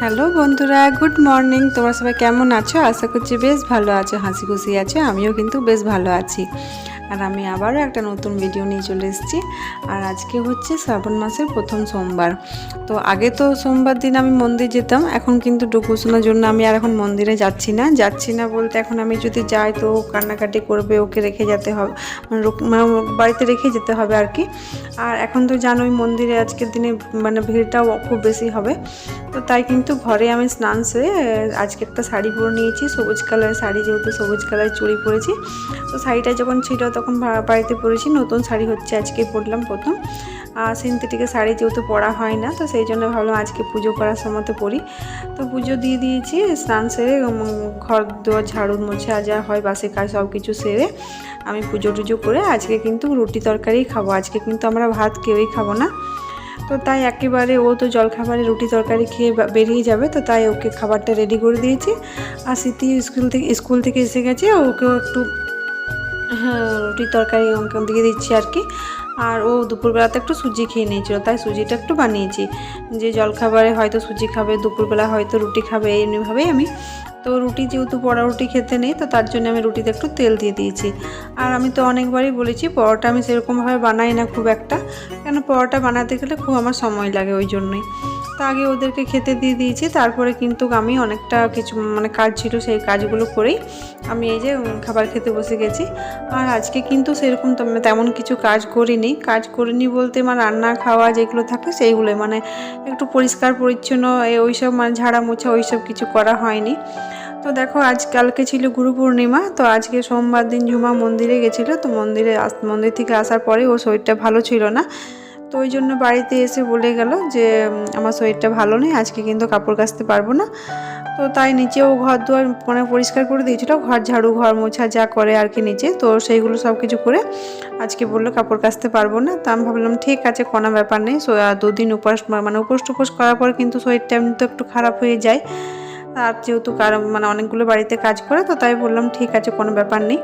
Hello বন্ধুরা, good morning. তোমরা সবাই কেমন আছো? আশা করছি বেশ ভালো আছো, হাসি খুশি আছো। আমিও কিন্তু বেশ ভালো আছি। আর আমি আবারও একটা নতুন ভিডিও নিয়ে চলে এসেছি। আর আজকে হচ্ছে শ্রাবণ মাসের প্রথম সোমবার। তো আগে তো সোমবার দিন আমি মন্দির যেতাম, এখন কিন্তু ডুকুশোনার জন্য আমি আর এখন মন্দিরে যাচ্ছি না বলতে এখন আমি যদি যাই তো কান্নাকাটি করবে, ওকে রেখে যেতে হবে, মানে বাড়িতে রেখে যেতে হবে আর কি। আর এখন তো জানোই মন্দিরে আজকের দিনে মানে ভিড়টাও খুব বেশি হবে। তো তাই কিন্তু ঘরে আমি স্নান সেরে আজকে একটা শাড়ি পরে নিয়েছি, সবুজ কালারের শাড়ি, যেহেতু সবুজ কালারের চুড়ি পরেছি। তো শাড়িটা যখন ছিল তখন বাড়িতে পরেছি, নতুন শাড়ি হচ্ছে আজকে পরলাম প্রথম। আর সিনথেটিকের শাড়ি যেহেতু পরা হয় না, তো সেই জন্য ভাবলাম আজকে পুজো করার সময় তো পরি। তো পুজো দিয়ে দিয়েছি, স্নান সেরে ঘর দুয়ার ঝাড়ু মোছা যা হয় বাসি কাজ সব কিছু সেরে আমি পুজো টুজো করে আজকে কিন্তু রুটি তরকারি খাবো। আজকে কিন্তু আমরা ভাত কেউই খাবো না। তো তাই একেবারে ও তো জলখাবারে রুটি তরকারি খেয়ে বেরিয়ে যাবে, তো তাই ওকে খাবারটা রেডি করে দিয়েছি। আর স্মৃতি স্কুল থেকে এসে গেছে, ওকেও একটু রুটি তরকারি ওকে দিয়ে দিচ্ছি আর কি। আর ও দুপুরবেলাতে একটু সুজি খেয়ে নিয়েছিল, তাই সুজিটা একটু বানিয়েছি, যে জলখাবারে হয়তো সুজি খাবে, দুপুরবেলা হয়তো রুটি খাবে, এমনিভাবেই আমি। তো রুটি যেহেতু পরোটা রুটি খেতে নেই, তো তার জন্য আমি রুটিতে একটু তেল দিয়ে দিয়েছি। আর আমি তো অনেকবারই বলেছি পরোটা আমি সেরকমভাবে বানাই না খুব একটা, কেন পরোটা বানাতে গেলে খুব আমার সময় লাগে, ওই জন্যই। তো আগে ওদেরকে খেতে দিয়ে দিয়েছি, তারপরে কিন্তু আমি অনেকটা কিছু মানে কাজ ছিল, সেই কাজগুলো করেই আমি এই যে খাবার খেতে বসে গেছি। আর আজকে কিন্তু সেরকম তেমন কিছু কাজ করিনি বলতে আমার রান্না খাওয়া যেগুলো থাকে সেইগুলোই, মানে একটু পরিষ্কার পরিচ্ছন্ন ওইসব মানে ঝাড়া মোছা ওইসব কিছু করা হয়নি। তো দেখো আজকালকে ছিল গুরু পূর্ণিমা, তো আজকে সোমবার দিন ঝুমা মন্দিরে গেছিলো। তো মন্দির থেকে আসার পরে ওর শরীরটা ভালো ছিল না, তো ওই জন্য বাড়িতে এসে বলে গেল যে আমার শরীরটা ভালো নেই, আজকে কিন্তু কাপড় কাচতে পারবো না। তো তাই নিচেও ঘর দুয়ার মানে পরিষ্কার করে দিয়েছিল, ঘর ঝাড়ু ঘর মোছা যা করে আর কি নিচে, তো সেইগুলো সব কিছু করে আজকে বললো কাপড় কাচতে পারবো না। তা আমি ভাবলাম ঠিক আছে, কোনো ব্যাপার নেই। দুদিন উপোস মানে উপোস করার পর কিন্তু শরীরটা এমনি তো একটু খারাপ হয়ে যায়। আর যেহেতু মানে অনেকগুলো বাড়িতে কাজ করে, তো তাই বললাম ঠিক আছে, কোনো ব্যাপার নেই।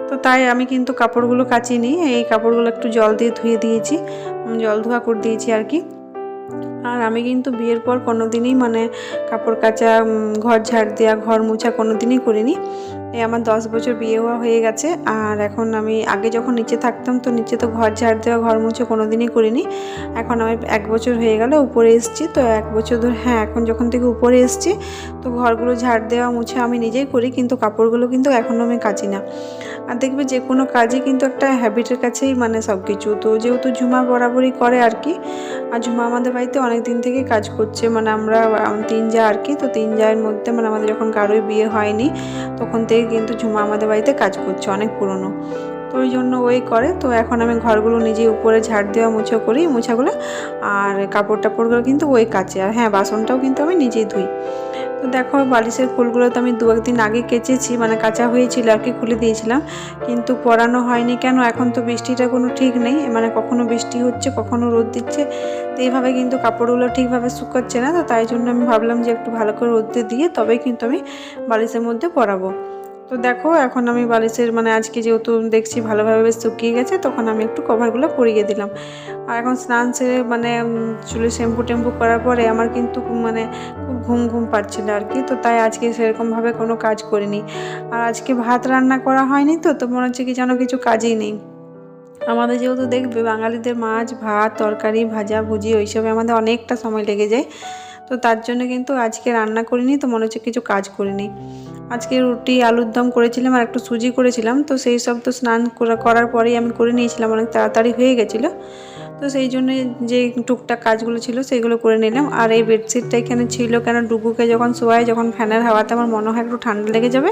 তো তাই আমি কিন্তু কাপড়গুলো কাচিনি, এই কাপড়গুলো একটু জল দিয়ে ধুয়ে দিয়েছি, জল ধোয়া করে দিয়েছি আর কি। আর আমি কিন্তু বিয়ের পর কোনো দিনই মানে কাপড় কাচা, ঘর ঝাড় দেওয়া, ঘর মোছা কোনো দিনই করিনি। এই আমার 10 বছর বিয়ে হয়ে গেছে। আর এখন আমি আগে যখন নিচে থাকতাম, তো নিচে তো ঘর ঝাড় দেওয়া, ঘর মুছে কোনো দিনই করিনি। এখন আমি 1 বছর হয়ে গেল উপরে এসেছি, তো 1 বছর ধরে, হ্যাঁ এখন যখন থেকে উপরে এসেছি, তো ঘরগুলো ঝাড় দেওয়া মুছে আমি নিজেই করি, কিন্তু কাপড়গুলো কিন্তু এখনও আমি কাচি না। আর দেখবে যে কোনো কাজই কিন্তু একটা হ্যাবিটের কাছেই মানে সব কিছু। তো যেহেতু ঝুমা বরাবরই করে আর কি, আর ঝুমা আমাদের বাড়িতে অনেক দিন থেকে কাজ করছে, মানে আমরা 3 যা আর কি। তো 3 জায়ের মধ্যে মানে আমাদের যখন কারোই বিয়ে হয়নি তখন থেকে কিন্তু ঝুমা আমাদের বাড়িতে কাজ করছে, অনেক পুরনো। তো ওই জন্য ওই করে। তো এখন আমি ঘরগুলো নিজেই উপরে ঝাড় দেওয়া মুছা করি, মোছাগুলো। আর কাপড় টাপড়গুলো কিন্তু ওই কাচে। আর হ্যাঁ, বাসনটাও কিন্তু আমি নিজেই ধুই। তো দেখো বালিশের ফুলগুলো তো আমি 2-1 দিন আগে কেচেছি, মানে কাচা হয়েছিল আর কি, খুলে দিয়েছিলাম, কিন্তু পরানো হয়নি। কেন, এখন তো বৃষ্টিটা কোনো ঠিক নেই, মানে কখনো বৃষ্টি হচ্ছে কখনো রোদ দিচ্ছে, তো এইভাবে কিন্তু কাপড়গুলো ঠিকভাবে শুকাচ্ছে না। তো তাই জন্য আমি ভাবলাম যে একটু ভালো করে রোদে দিয়ে তবেই কিন্তু আমি বালিশের মধ্যে পরাবো। তো দেখো এখন আমি বালিশের মানে আজকে যেহেতু দেখছি ভালোভাবে বেশ শুকিয়ে গেছে, তখন আমি একটু কভারগুলো পরিয়ে দিলাম। আর এখন স্নান সেরে মানে চুলে শ্যাম্পু টেম্পু করার পরে আমার কিন্তু মানে খুব ঘুম পাচ্ছিল আর কি। তো তাই আজকে সেরকমভাবে কোনো কাজ করিনি। আর আজকে ভাত রান্না করা হয়নি, তো মনে হচ্ছে কি যেন কিছু কাজই নেই। আমাদের যেহেতু দেখবে বাঙালিদের মাছ ভাত তরকারি ভাজা ভুজি ওইসবে আমাদের অনেকটা সময় লেগে যায়, তো তার জন্য কিন্তু আজকে রান্না করিনি, তো মনে হচ্ছে কিছু কাজ করিনি। আজকে রুটি আলুর দম করেছিলাম আর একটু সুজি করেছিলাম, তো সেই সব তো স্নান করার পরেই আমি করে নিয়েছিলাম, অনেক তাড়াতাড়ি হয়ে গেছিলো। তো সেই জন্য যে টুকটাক কাজগুলো ছিল সেইগুলো করে নিলাম। আর এই বেডশিটটা এখানে ছিল কেন, ডুগুকে যখন শোয়াই, যখন ফ্যানের হাওয়াতে আমার মনে হয় একটু ঠান্ডা লেগে যাবে,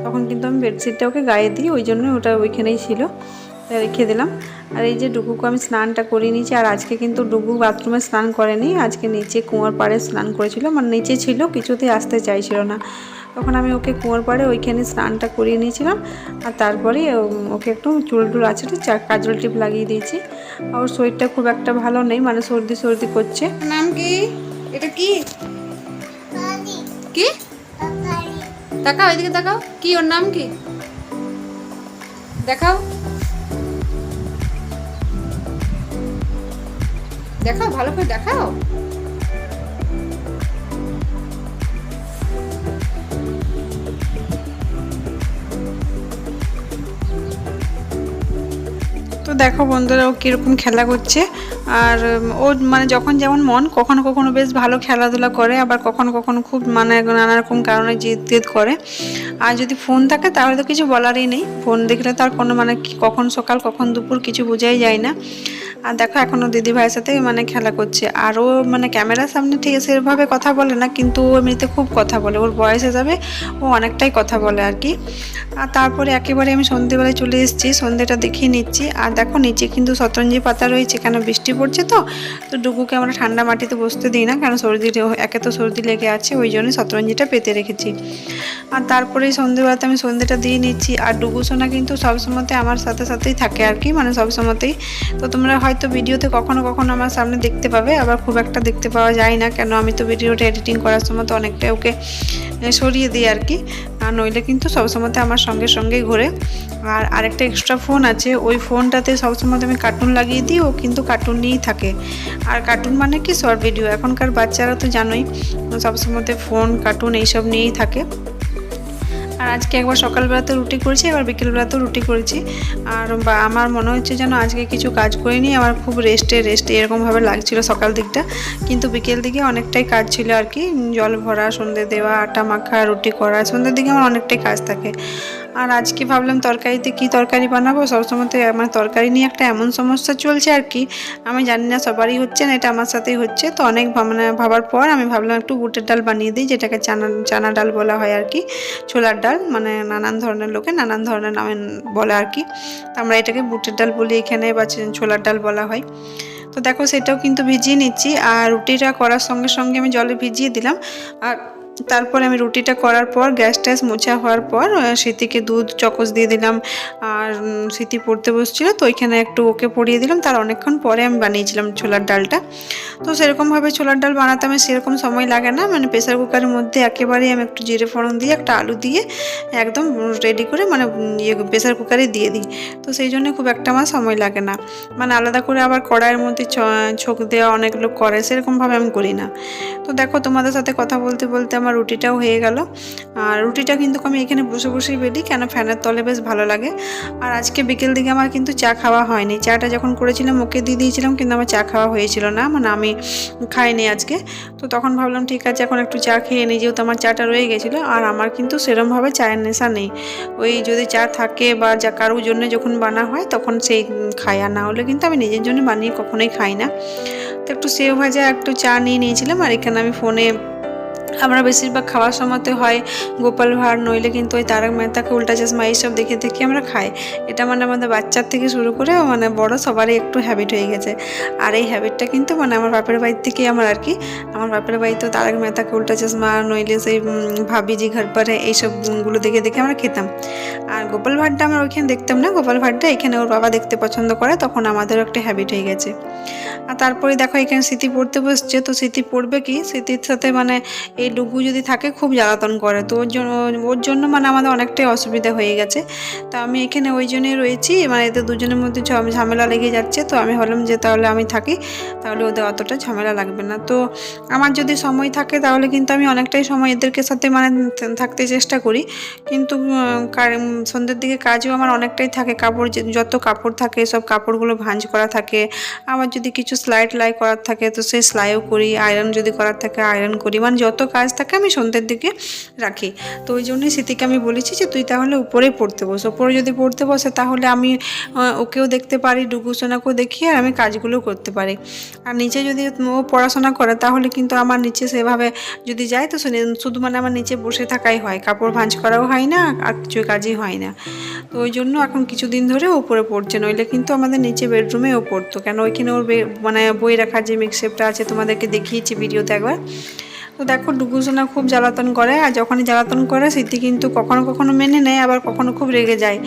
তখন কিন্তু আমি বেডশিটটা ওকে গায়ে দিই, ওই জন্য ওটা ওইখানেই ছিল, রেখে দিলাম। আর এই যে ডুগুকে আমি স্নানটা করিয়ে নিয়েছি। আর আজকে কিন্তু ডুগু বাথরুমে স্নান করেনি, আজকে নিচে কুয়োর পাড়ে স্নান করেছিল, মানে নিচে ছিল, কিছুতেই আসতে চাইছিল না। তখন আমি ওকে কুয়োর পাড়ে ওইখানে স্নানটা করিয়ে নিয়েছিলাম। আর তারপরে ওকে একটু চুল টুল আছে কাজল টিপ লাগিয়ে দিয়েছি। আর ওর শরীরটা খুব একটা ভালো নেই, মানে সর্দি সর্দি করছে। নাম কি? এটা কি কি তাকাও, এদিকে তাকাও, কি ওর নাম কি দেখাও, দেখাও ভালো করে দেখাও। দেখো বন্ধুরা ও কীরকম খেলা করছে। আর ও মানে যখন যেমন মন, কখনো কখনো বেশ ভালো খেলাধুলা করে, আবার কখনো কখনো খুব মানে নানা রকম কারণে জিদ জেদ করে। আর যদি ফোন থাকে তাহলে তো কিছু বলারই নেই, ফোন দেখলে তার কোনো মানে কখন সকাল কখন দুপুর কিছু বোঝাই যায় না। আর দেখো এখনও দিদি ভাইয়ের সাথে মানে খেলা করছে। আর ও মানে ক্যামেরার সামনে ঠিক সেভাবে কথা বলে না, কিন্তু ও এমনিতে খুব কথা বলে, ওর বয়স হিসাবে ও অনেকটাই কথা বলে আর কি। আর তারপরে একেবারে আমি সন্ধেবেলায় চলে এসেছি, সন্ধেটা দেখিয়ে নিচ্ছি। আর দেখো নিচে কিন্তু শতরঞ্জি পাতা রয়েছে, কেন বৃষ্টি পড়ছে তো ডুগুকে আমরা ঠান্ডা মাটিতে বসতে দিই না, কারণ একে তো সর্দি লেগে আছে, ওই জন্যই শতরঞ্জিটা পেতে রেখেছি। আর তারপরেই সন্ধেবেলাতে আমি সন্ধেটা দিয়ে নিচ্ছি। আর ডুগু সোনা কিন্তু সবসময়তে আমার সাথে সাথেই থাকে আর কি, মানে সবসময়তেই। তো তোমরা হয়তো ভিডিওতে কখনো কখনো আমার সামনে দেখতে পাবে, আবার খুব একটা দেখতে পাওয়া যায় না, কেন আমি তো ভিডিওটা এডিটিং করার সময় তো অনেকটাই ওকে সরিয়ে দিই আর কি। আর নইলে কিন্তু সবসময়তে আমার সঙ্গে সঙ্গেই ঘোরে। আর আরেকটা এক্সট্রা ফোন আছে, ওই ফোনটাতে সবসময় আমি কার্টুন লাগিয়ে দিই, ও কিন্তু কার্টুন নিয়েই থাকে। আর কার্টুন মানে কি শর্ট ভিডিও, এখনকার বাচ্চারা তো জানোই সবসময়তে ফোন কার্টুন এইসব নিয়েই থাকে। আর আজকে একবার সকালবেলাতে রুটি করেছি, এবার বিকেলবেলাতেও রুটি করেছি। আর আমার মনে হচ্ছে যেন আজকে কিছু কাজ করিনি, আমার খুব রেস্টে এরকমভাবে লাগছিল সকাল দিকটা। কিন্তু বিকেল দিকে অনেকটাই কাজ ছিল আর কি, জল ভরা, সন্ধে দেওয়া, আটা মাখা, রুটি করা, সন্ধ্যের দিকে আমার অনেকটাই কাজ থাকে। আর আজকে ভাবলাম তরকারিতে কি তরকারি বানাবো, সবসময়তে আমার তরকারি নিয়ে একটা এমন সমস্যা চলছে আর কি, আমি জানি না সবারই হচ্ছে না, এটা আমার সাথেই হচ্ছে। তো অনেক মানে ভাবার পর আমি ভাবলাম একটু বুটের ডাল বানিয়ে দিই, যেটাকে চানা ডাল বলা হয় আর কি, ছোলার ডাল, মানে নানান ধরনের লোকে নানান ধরনের নামে বলে আর কি। তো আমরা এটাকে বুটের ডাল বলি এখানে, বা ছোলার ডাল বলা হয়। তো দেখো সেটাও কিন্তু ভিজিয়ে নিচ্ছি। আর রুটিটা করার সঙ্গে সঙ্গে আমি জলে ভিজিয়ে দিলাম। আর তারপরে আমি রুটিটা করার পর গ্যাস ট্যাস মোছা হওয়ার পর স্মৃতিকে দুধ চকোস দিয়ে দিলাম। আর স্মৃতি পড়তে বসছিল, তো ওইখানে একটু ওকে পড়িয়ে দিলাম। তার অনেকক্ষণ পরে আমি বানিয়েছিলাম ছোলার ডালটা। তো সেরকমভাবে ছোলার ডাল বানাতে আমার সেরকম সময় লাগে না, মানে প্রেসার কুকারের মধ্যে একেবারেই আমি একটু জিরে ফোড়ন দিয়ে একটা আলু দিয়ে একদম রেডি করে মানে প্রেসার কুকারে দিয়ে দিই। তো সেই জন্য খুব একটা আমার সময় লাগে না, মানে আলাদা করে আবার কড়াইয়ের মধ্যে ছোক দেওয়া অনেক লোক করে, সেরকমভাবে আমি করি না। তো দেখো তোমাদের সাথে কথা বলতে বলতে আমার রুটিটাও হয়ে গেল। আর রুটিটা কিন্তু আমি এখানে বসে বসেই বেলি, কেন ফ্যানের তলে বেশ ভালো লাগে। আর আজকে বিকেল দিকে আমার কিন্তু চা খাওয়া হয়নি, চাটা যখন করেছিলাম ওকে দিয়ে দিয়েছিলাম, কিন্তু আমার চা খাওয়া হয়েছিল না, মানে আমি খাইনি আজকে। তো তখন ভাবলাম ঠিক আছে এখন একটু চা খেয়ে নিই, যেহেতু আমার চাটা রয়ে গেছিলো। আর আমার কিন্তু সেরমভাবে চায়ের নেশা নেই, ওই যদি চা থাকে বা যা কারোর জন্য যখন বানা হয় তখন সেই খাই, আর না হলে কিন্তু আমি নিজের জন্য বানিয়ে কখনোই খাই না। তো একটু সেও ভাজা একটু চা নিয়ে নিয়েছিলাম। আর এখানে আমি ফোনে আমরা বেশিরভাগ খাওয়ার সময়তে হয় গোপাল ভাঁড়, নইলে কিন্তু ওই তারক মেহতাকে উল্টা চশমা এইসব দেখে দেখে আমরা খাই। এটা মানে আমাদের বাচ্চার থেকে শুরু করে মানে বড় সবারই একটু হ্যাবিট হয়ে গেছে। আর এই হ্যাবিটটা কিন্তু মানে আমার বাপের বাড়ির থেকেই আমার আর কি, আমার বাপের বাড়িতেও তারক মেহতাকে উল্টা চশমা, নইলে সেই ভাবিজি ঘর পরে এইসবগুলো দেখে দেখে আমরা খেতাম। আর গোপাল ভাঁড়টা আমরা ওইখানে দেখতাম না, গোপাল ভাঁড়টা এখানে ওর বাবা দেখতে পছন্দ করে, তখন আমাদেরও একটা হ্যাবিট হয়ে গেছে। আর তারপরে দেখো এখানে স্মৃতি পড়তে বসছে, তো স্মৃতি পড়বে কি, স্মৃতির সাথে মানে এই ডুগু যদি থাকে খুব জ্বালাতন করে, তো ওর জন্য মানে আমাদের অনেকটাই অসুবিধা হয়ে গেছে। তো আমি এখানে ওই জন্যই রয়েছি, মানে এদের দুজনের মধ্যে ঝামেলা লেগে যাচ্ছে। তো আমি ভাবলাম যে তাহলে আমি থাকি, তাহলে ওদের অতটা ঝামেলা লাগবে না। তো আমার যদি সময় থাকে তাহলে কিন্তু আমি অনেকটাই সময় এদেরকে সাথে মানে থাকতে চেষ্টা করি, কিন্তু সন্ধ্যের দিকে কাজও আমার অনেকটাই থাকে, যত কাপড় থাকে সব কাপড়গুলো ভাঁজ করা থাকে, আবার যদি কিছু সেলাই করার থাকে তো সেই সেলাইও করি, আয়রন যদি করার থাকে আয়রন করি, মানে যত কাজ থাকে আমি সন্ধ্যের দিকে রাখি। তো ওই জন্যই স্মৃতিকে আমি বলেছি যে তুই তাহলে উপরেই পড়তে বস, উপরে যদি পড়তে বসে তাহলে আমি ওকেও দেখতে পারি, ডুগু সোনাকেও দেখি, আর আমি কাজগুলো করতে পারি। আর নিচে যদি ও পড়াশোনা করে তাহলে কিন্তু আমার নিচে সেভাবে যদি যায় তো শুধু মানে আমার নিচে বসে থাকাই হয়, কাপড় ভাঁজ করাও হয় না, আর কিছু কাজই হয় না। তো ওই জন্য এখন কিছুদিন ধরে উপরে পড়ছে, নইলে কিন্তু আমাদের নিচে বেডরুমে ও পড়তো, কেন ওইখানে ওর মানে বই রাখার যে মিক্সেপটা আছে তোমাদেরকে দেখিয়েছি ভিডিওতে একবার। তো দেখো ডুগু সোনা খুব জ্বালাতন করে, আর যখনই জ্বালাতন করে স্মৃতি কিন্তু কখনো কখনো মেনে নেয়, আবার কখনো খুব রেগে যায়।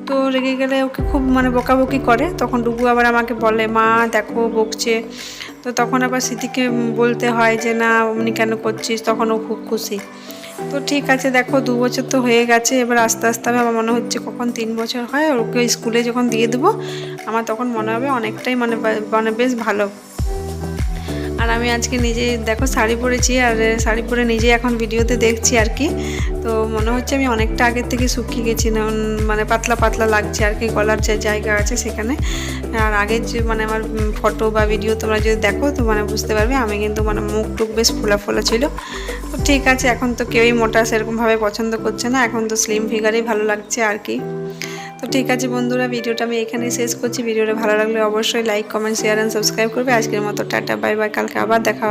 তো রেগে গেলে ওকে খুব মানে বকাবকি করে, তখন ডুগু আবার আমাকে বলে মা দেখো বকছে। তো তখন আবার স্মৃতিকে বলতে হয় যে না অমনি কেন করছিস, তখন ও খুব খুশি। তো ঠিক আছে, দেখো 2 বছর তো হয়ে গেছে, এবার আস্তে আস্তে আমার মনে হচ্ছে কখন 3 বছর হয়, ওকে স্কুলে যখন দিয়ে দেবো আমার তখন মনে হবে অনেকটাই মানে বেশ ভালো। আর আমি আজকে নিজে দেখো শাড়ি পরেছি, আর শাড়ি পরে নিজে এখন ভিডিওতে দেখছি আর কি। তো মনে হচ্ছে আমি অনেকটা আগের থেকে শুকিয়ে গেছি, না মানে পাতলা পাতলা লাগছে আর কি, গলার যে জায়গা আছে সেখানে। আর আগের যে মানে আমার ফটো বা ভিডিও তোমরা যদি দেখো তো মানে বুঝতে পারবে আমি কিন্তু মানে মুখ টুক বেশ ফোলা ফোলা ছিল। তো ঠিক আছে, এখন তো কেউই মোটা সেরকমভাবে পছন্দ করছে না, এখন তো স্লিম ফিগারেই ভালো লাগছে আর কি। তো ঠিক আছে বন্ধুরা, ভিডিওটা আমি এখানেই শেষ করছি। ভিডিওটা ভালো লাগলে অবশ্যই like, comment, share and subscribe করবে। আজকের মতো টাটা, বাই বাই, কালকে আবার দেখা হবে।